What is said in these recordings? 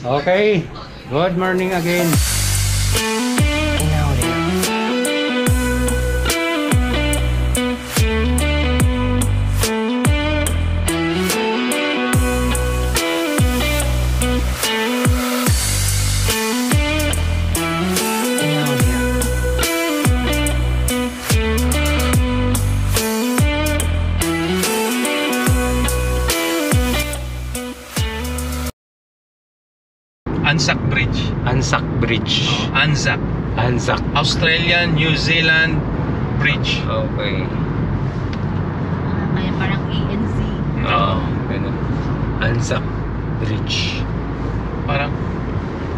Okay, good morning again. Anzac Bridge. Anzac Bridge. Anzac. Anzac. Australian, New Zealand Bridge. Okay. Kaya parang ANZ. Oo. Ganun. Anzac Bridge. Parang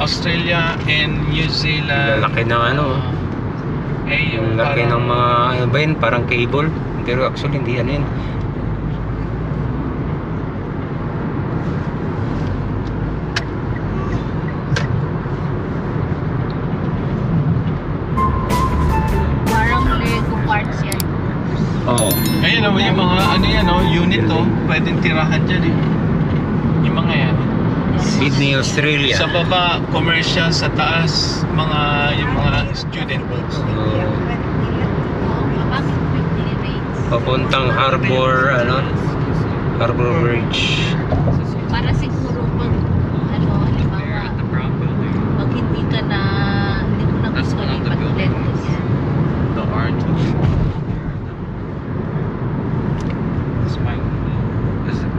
Australia and New Zealand. Lalaki ng ano. Yung Laki parang, ng mga, ano ba yun? Parang cable. Pero actually hindi yan yun. Parang Lego parts yan. Oo. ayun naman yung mga ano yan, unit pwedeng tirahan dyan yung mga yan. Sydney, Australia. Sa baba, commercial, sa taas, yung mga student. Bakit weekly rates? Papuntang Harbor, Harbor Bridge. Para siguro pag, halimbawa, pag hindi mo na gusto lipat-ulit yan. The art.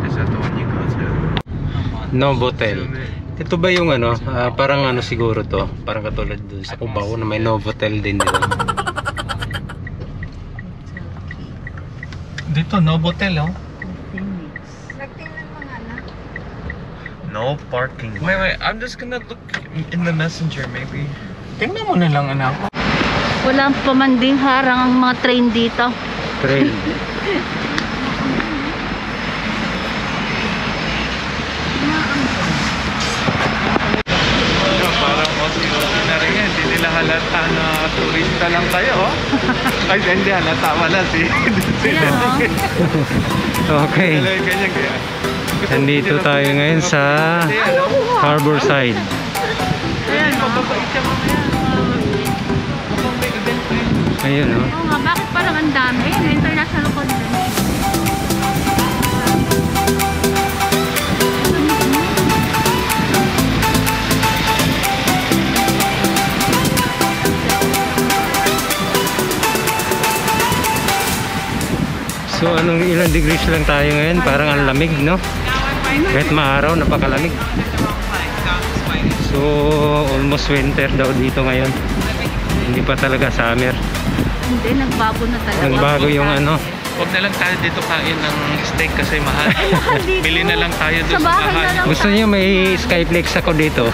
Is that the one you go to? Novotel. Ito ba yung parang siguro to, parang katulad dun sa Cubao na may Novotel din dito. Dito, Novotel, No parking. Wait, I'm just gonna look in the messenger, maybe. Tingnan mo na lang, anak. Walang pamanding harang ang mga train dito. Train. Parang Aussie na rin yan. Hindi nila halata na turista lang tayo, Ay, hindi halata. Wala Okay. Ganyan kaya. Nandito tayo ngayon sa Harbor Side. Ayan, mababait ka mamaya. Mukhang may event na yun. Ayun, Oo nga, bakit parang ang dami? International convention. So anong ilang degrees lang tayo ngayon? Parang ang lamig, no? Kahit maaraw, napakalamig. So almost winter daw dito ngayon. Hindi pa talaga summer. Hindi, nagbago na talaga. Nagbago yung Huwag na lang tayo dito kain ng steak kasi mahal. Bili na lang tayo doon sa bahay na bahay. lang. Gusto niyo may Skyflex ako dito.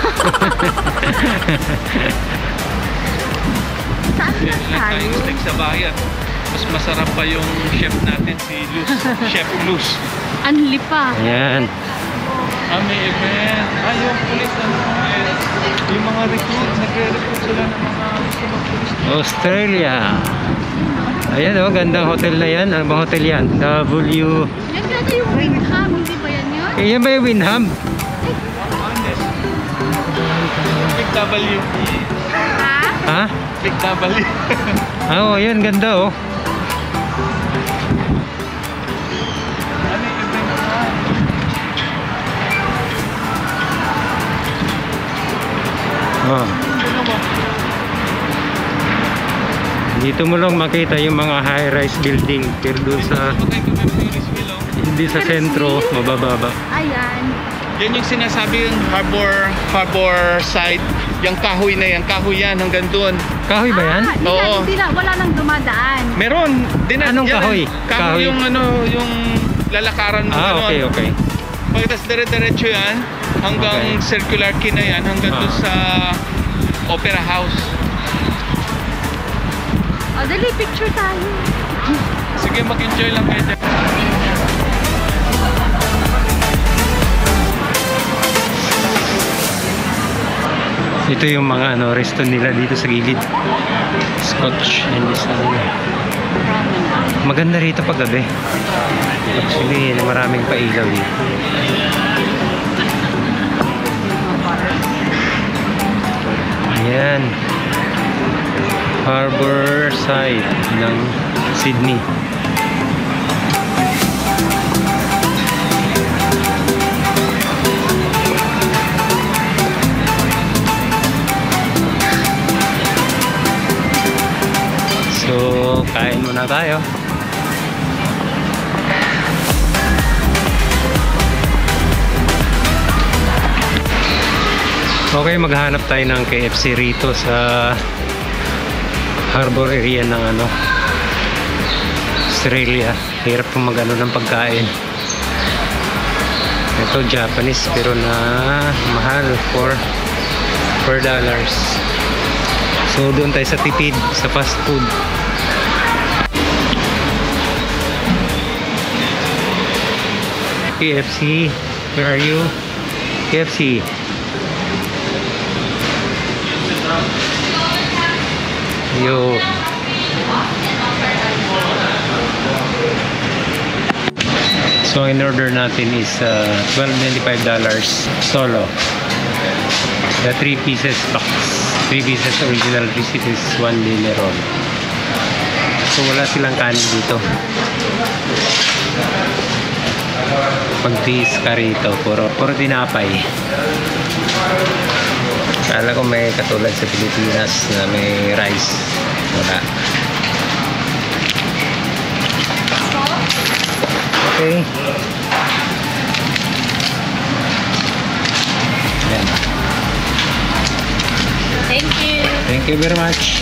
Saan Bili na na lang tayo tayo? steak sa bahay at mas masarap pa yung chef natin, si Luz. Chef Luz. Anli pa. Ayan. May event. Yung police yung mga recruit, nagre-recruit sila ng mga gusto mag-tourist. Australia. Ayan gandang hotel na yan. Ano bang hotel yan? W. Yan yata yung Windham, hindi ba yan yun? Yan ba yung Windham? Big W. Ha? Ha? Big W. Oo, yan ganda Yung event na? Oh. Dito mo lang makita yung mga high-rise building. Pero doon sa hindi sa sentro, mabababa. Ayan. Yan yung sinasabi yung harbor side. Yung kahoy na yan. Kahoy yan hanggang doon. Kahoy ba yan? Oo. Wala nang dumadaan. Meron. Anong kahoy? Kahoy yung yung lalakaran mo. Okay. Pagkatapos dire-diretso yan hanggang circular key na yan hanggang doon sa Opera House. Dali, picture tayo. Sige, mag-enjoy lang kayo dyan. Ito yung mga resto nila dito sa gilid. Scotch and design. Maganda rito pag gabi. Actually, maraming pailaw dito. Harbor side ng Sydney. So, kain muna tayo. Okay, maghanap tayo ng KFC rito sa harbor area ng Australia. Hirap pong mag-ano ng pagkain. Ito Japanese pero na mahal, $4. So doon tayo sa tipid, sa fast food. KFC, where are you? KFC. Yo. So in order natin is $12.95 solo. The 3 pieces box. 3 pieces original receipt is 1 dinner roll. So wala silang kanin dito. Pag-tiis ka rito, puro tinapay. Kala ko may katulad sa Pilipinas na may rice. Wala. Okay. Yan. Thank you. Thank you very much.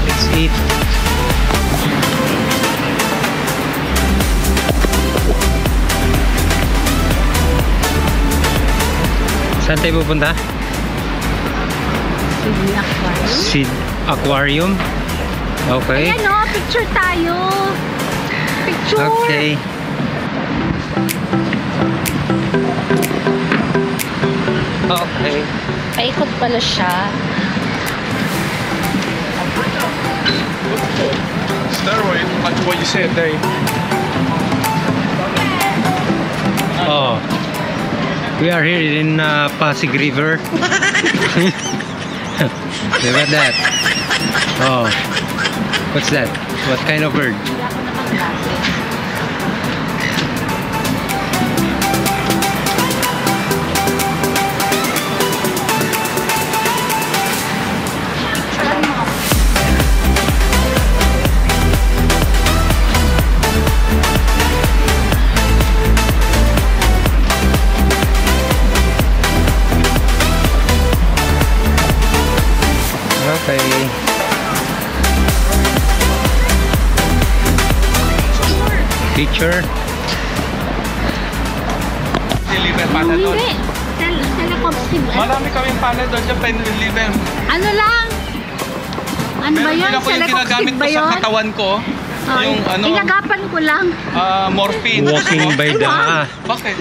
Let's eat. Saan tayo pupunta? Sydney Aquarium. Sid Aquarium? Okay. Ayan o, picture tayo. Picture. Okay. Okay. Paikot pala siya. Steroid, what you said there. Oh. We are here in Pasig River. Look at that. Oh. What's that? What kind of bird? Hindi ako nakaklase. Okay. Picture. Deliver pala doon. Hindi. Telecopsive. Marami kaming pala doon dyan, pa-deliver. Ano lang? Ano ba yun? Meron din ako yung ginagamit Telecopsive ko ba sa yun? katawan ko. Ay, Yung ano, inagapan ko lang. morphine. Walking by the Bakit?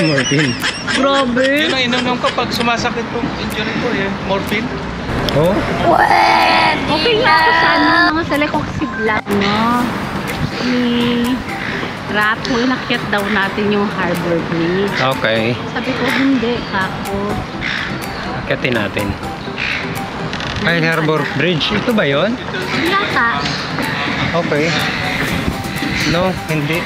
morphine. Grabe. Yun ang inunom ko pag sumasakit yung injury ko eh. Morphine. Oh. Okay nga ako sa mga telecopsive lang, no? Ni Rapo, inakyat daw natin yung Harbor Bridge. Okay. Sabi ko, hindi, kako. Akatin natin. Ay, Harbor Bridge. Ito ba yon? Yata. Okay. No, hindi.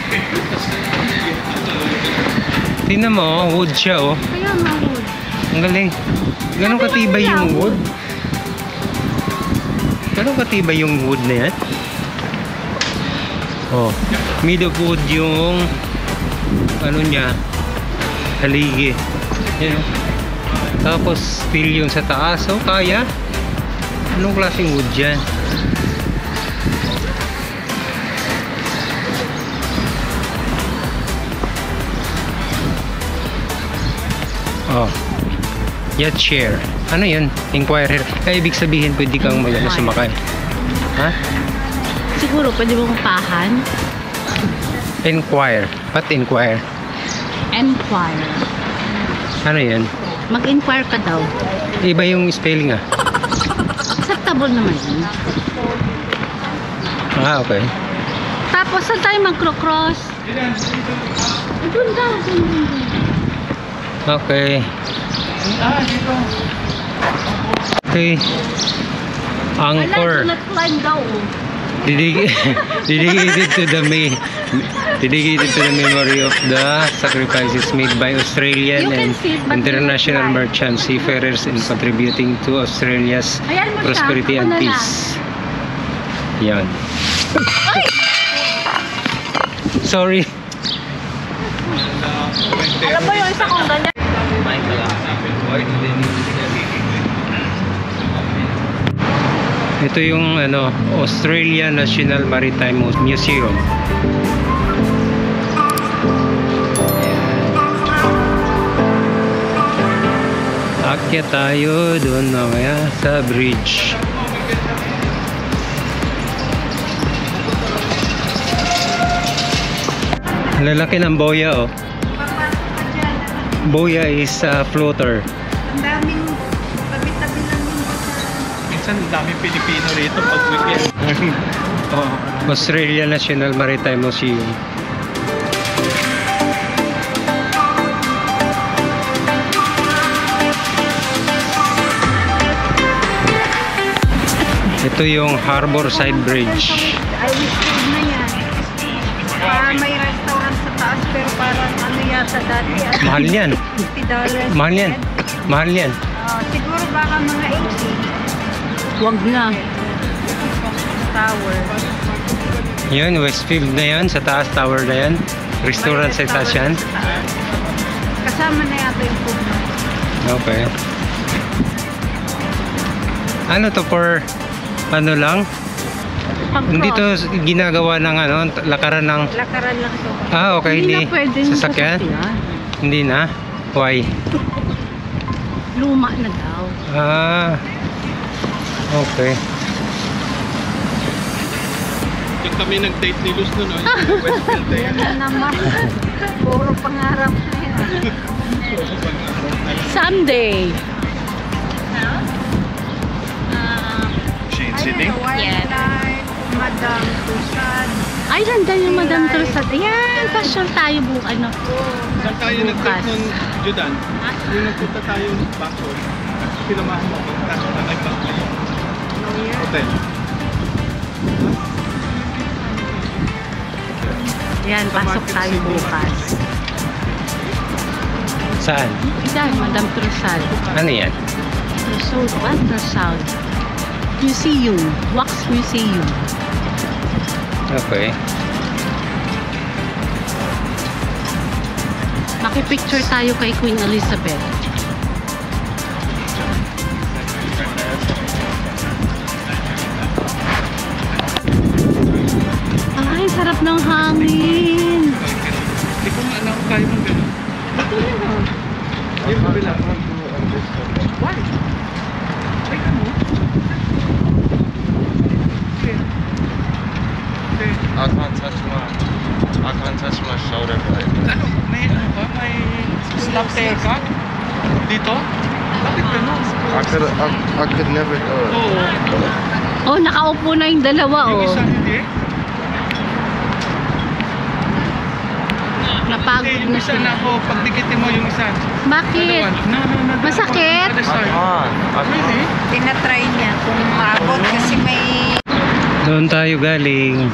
Tingnan mo, wood siya oh. Kaya nga, wood. Ang galing. Ganun katibay yung wood. Ganun katibay yung wood na yan. Oh, made of wood yung ano niya, haligi. Yan. Tapos steel yung sa taas. Oh, kaya. Anong klaseng wood yan? Oh. Yacht share. Ano yun? Inquirer. Ay, ibig sabihin pwede kang sumakay. Ha? Siguro, pwede mo upahan? Inquire. What inquire? Enquire. Ano yun? Mag-inquire ka daw. Iba yung spelling ah. Acceptable naman yun. Ah, okay. Tapos, saan tayo mag-cross? Doon daw. Okay. Dito. Okay. Wala, Angkor. do not climb daw. Dedicated to the memory of the sacrifices made by Australian You can and see it, but international you don't merchant seafarers in contributing to Australia's Ayan mo siya, prosperity ako and na lang. peace. Yan. Sorry. Alam mo yung isa kong ganyan? Ito yung Australia National Maritime Museum. Akyat tayo doon mamaya sa bridge. Lalaki ng boya, oh. Boya is floater. Ang daming tabi-tabi lang yung Minsan ang daming Pilipino rito pag weekend. Oh. Australia National Maritime Museum. Ito yung Harbor Side Bridge. ay listed na yan. May restaurant sa taas pero parang ano yata dati. Mahal yan. $50. Mahal yan. Mahal yan. Siguro baka mga 80. Wag na. Tower. Yun, Westfield na yan. Sa taas, tower na yan. Restaurant sa taas yan. Kasama na yata yung food na. Okay. Ano to for ano lang? Hindi to ginagawa ng lakaran ng Lakaran lang to. okay, hindi na pwedeng sasakyan. Hindi na. Why? Luma na daw. Okay. Yung kami nag-date ni Luz nun, Westfield na yan. Yan naman. Puro pangarap na yan. Someday. Shane City? Wildlife, Madam Tussad. Ay, ganda yung Madam Tussad. Ayan, pasyal tayo bukas. Saan tayo nag-date nun, Judan? Yung nagpunta tayo ng Bangkok, pinamahan mo kung kaso na nag-Bangkok. Hotel. Ayan, pasok tayo bukas. Saan? Ayan, Madam Tussad. Ano yan? Tussad. Museum. Wax Museum. Okay. Makipicture tayo kay Queen Elizabeth. Ay, sarap ng hangin. Hindi ko nga alam kung kaya mong gano'n. Yung kabila. Why? Ay, ano? I can't touch my shoulder blade. Ano? May ano ba? May slap tail ka? Dito? Bakit gano'n? I could never do it. Oo. Oh, nakaupo na yung dalawa, Yung oh. isa hindi. Napagod Hindi, yung na isa siya. na ako. Pagdikitin mo yung isa. Bakit? No. Masakit? Other I side. can't. Really? Tinatry niya kung maabot kasi may Doon tayo galing.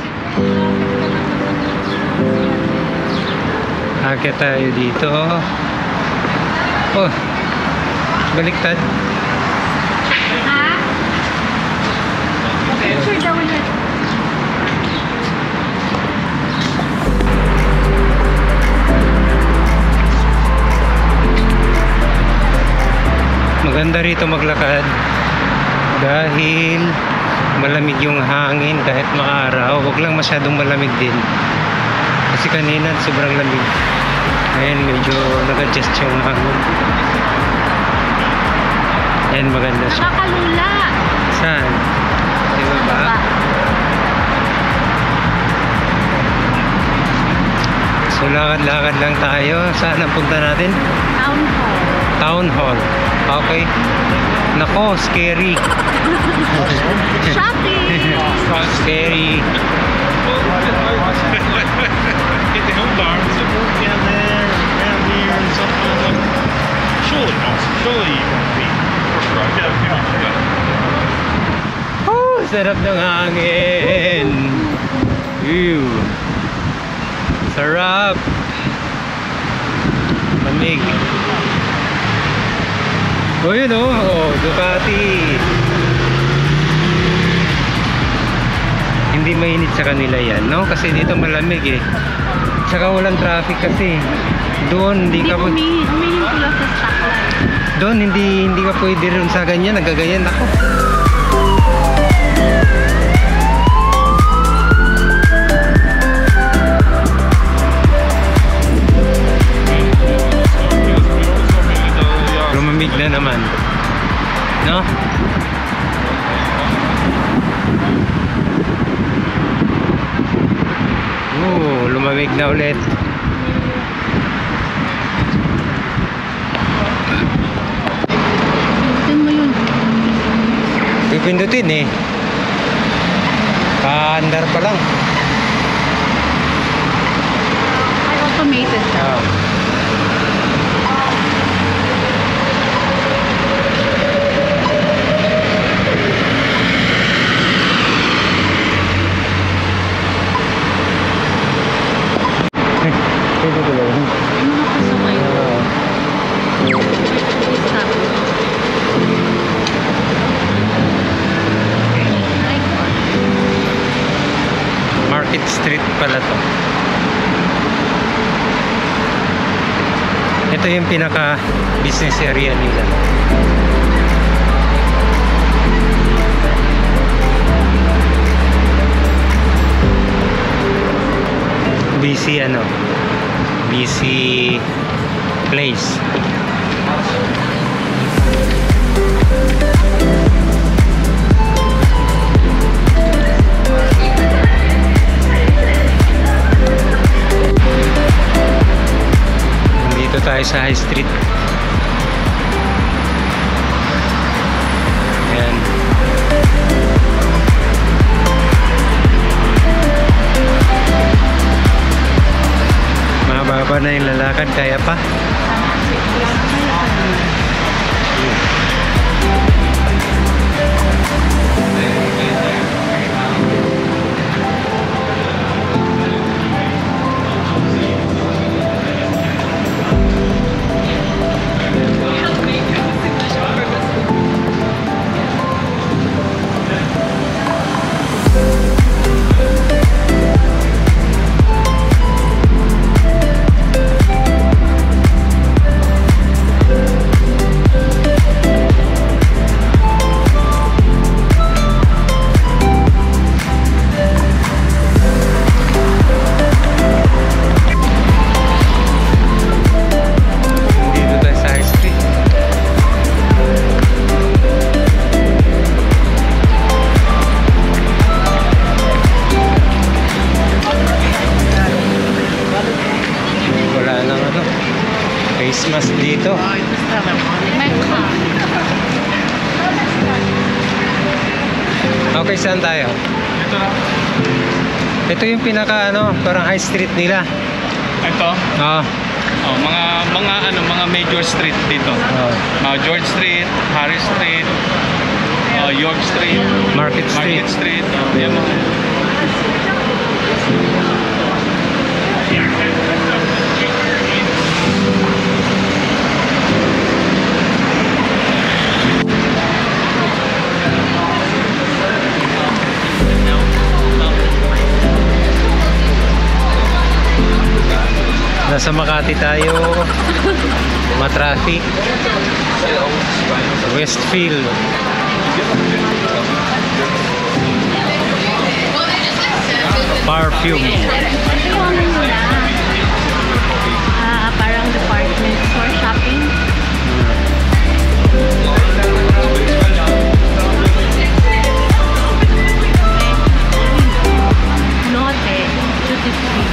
Akit tayo dito. Oh. Baliktad. Ha? Picture daw ulit. Maganda rito maglakad dahil malamig yung hangin kahit maaraw. Huwag lang masyadong malamig din. Kasi kanina sobrang lamig. Ngayon medyo nag-adjust yung hangin. Ayan, maganda siya. Nakakalula. Saan? Di ba ba? So lakad-lakad lang tayo. Saan ang punta natin? Town hall. Town Hall. Okay. Nako, scary. Shopping! Scary. Get the home bar. So, yeah, there, around here, and something like sarap ng hangin. Ew. Sarap. Lamig. Oh, yun oh. Oh, Ducati. Hindi mainit sa kanila yan, no? Kasi dito malamig eh. Tsaka walang traffic kasi. Doon hindi ka Umihing ko lang sa stoplight. doon hindi ka pwede rin sa ganyan, nagaganyan ako. Lumamig na naman. No? Lumamig na ulit. Pipindutin eh. Kaandar pa lang. Ay, automated siya. Market Street pala to. Ito yung pinaka business area nila. Busy ano? Busy place. Dito tayo sa High Street. Ayan. Mababa na yung lalakad, kaya pa? Christmas dito. Okay, saan tayo? Ito na. Ito yung pinaka ano, parang high street nila. Ito? Oo. Oh, mga major street dito. George Street, Harris Street, York Street, Market Street. Market Street. Yan mga. Nasa Makati tayo. Matraffic. Westfield. Perfume. Parang department store shopping. Lotte. Duty free.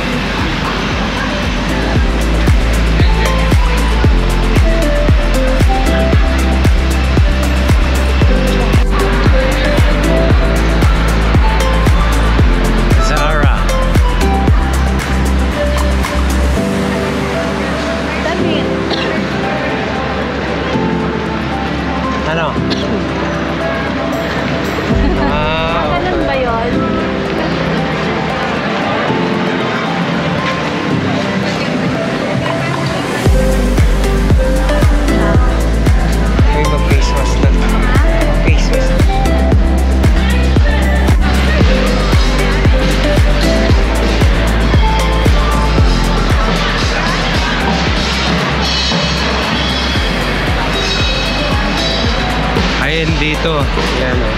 dito. Yan o.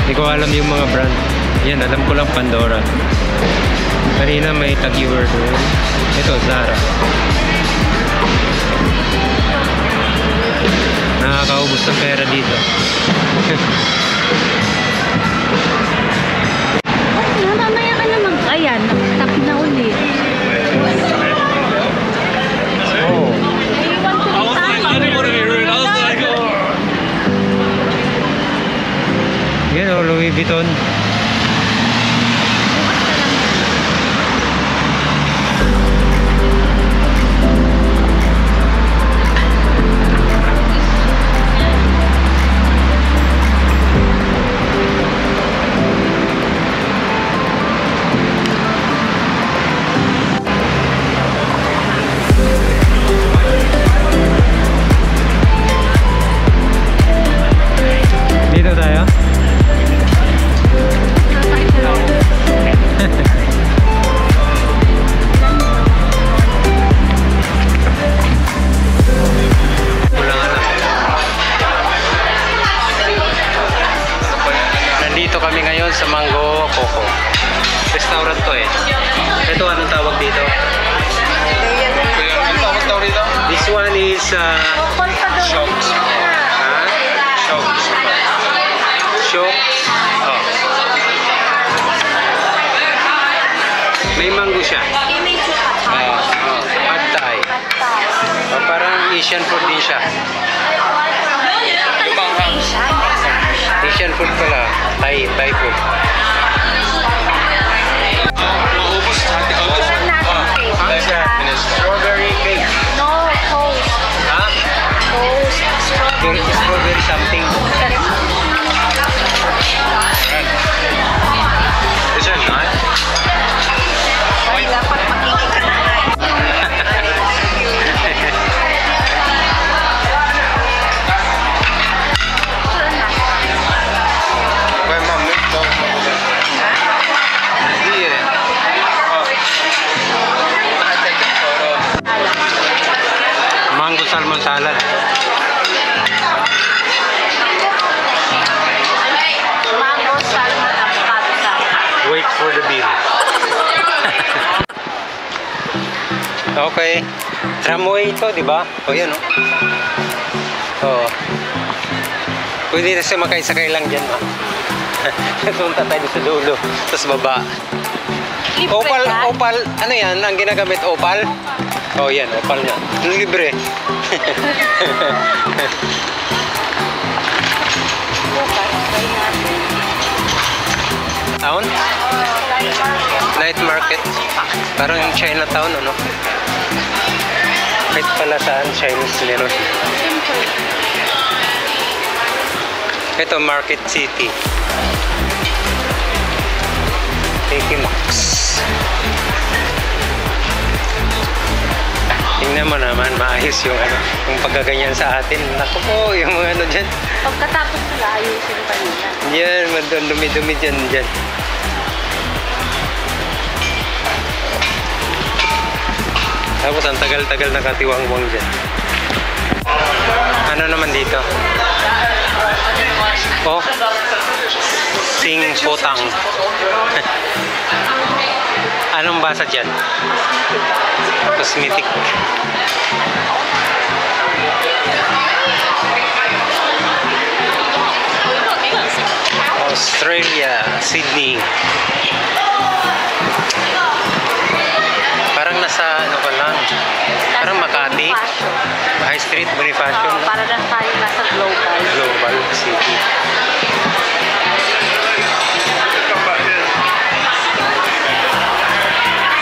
Hindi ko alam yung mga brand. Yan, alam ko lang Pandora. Kanina may Tag-Heuer doon. Ito, Zara. Nakakaubos ng pera dito. Mamaya ka naman. Ayan, tap na ulit. Oh. Yan o, Louis Vuitton. Dito tayo? Nandito kami ngayon sa Mango Coco. Restaurant to eh. Ito, anong tawag dito? Anong tawag daw rito? This one is Shokes. Shokes. Shokes. Oh. May mango siya. Pad Thai. Oh, parang Asian food din siya. Asian food pala. Thai food. Maubos natin. Ano siya? Strawberry cake. No, toast. Ha? Toast. Strawberry something. Is it not? Ay, dapat makinig ka na. Wait, mom, look, don't. Yeah. I take a photo. Mango salmon salad. Mango, salmon, avocado salad. Wait for the bill. Okay. Tramway ito, di ba? O yan, oh. Oo. Pwede na sumakay-sakay lang dyan, ma. Punta tayo sa dulo. Tapos baba. Opal, opal. Ano yan? Ang ginagamit, opal? Oh, yan. Opal niya. Libre. Town? Night market. Parang yung Chinatown, ano? Kahit pala saan, Chinese meron. Ito, Market City. Tiki Max. Tingnan mo naman, maayos yung ano, yung pagkaganyan sa atin. Naku po, yung mga ano dyan. Pagkatapos nila, ayusin pa nila. Yan, dumi-dumi dyan. Tapos ang tagal-tagal nakatiwang-wang dyan. Ano naman dito? Oh, Sing Potang. Anong basa dyan? Cosmetic. Australia, Sydney. Parang nasa ano pa lang. Parang Makati. High Street, Bonifacio. Para lang tayo nasa Global City.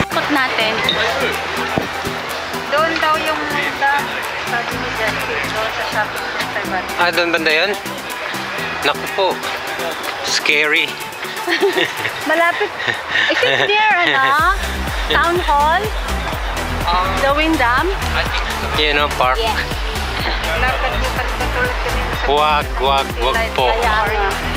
Ikot natin. Doon daw yung sabi ni Jessie, doon sa shopping center ba? Ah, doon banda yun? Naku po. Scary. Malapit. Is it there, ano? Town Hall? The Windham? You know, park. Malapit yung pagpatulog kami sa Wag po. Kaya nga.